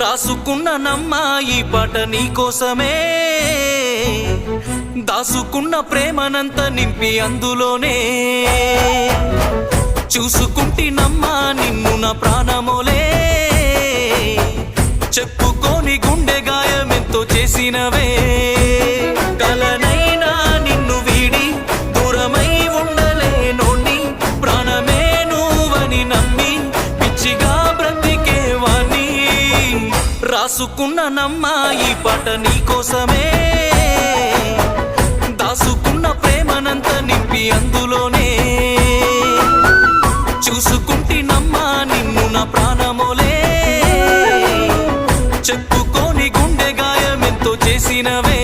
రాసుకున్న నమ్మ ఈ పాట నీకోసమే, దాసుకున్న ప్రేమనంత నింపి అందులోనే చూసుకుంటినమ్మా నిన్ను నా ప్రాణమోలే, చెప్పుకోని గుండె గాయమెంతో చేసినవే. కలనైనా నిన్ను వీడి దూరమై ఉండలేనోణ్ణి, ప్రాణమే నువ్వని నమ్మి పిచ్చిగా బ్రతికేవాణ్ణి. రాసుకున్న నమ్మా ఈ పాట నీకోసమే, దాసుకున్న ప్రేమనంత నింపి అందులోనే చూసుకుంటినమ్మా నిన్ను నా ప్రాణమోలే, చెప్పుకోని గుండె గాయమెంతో చేసినవే.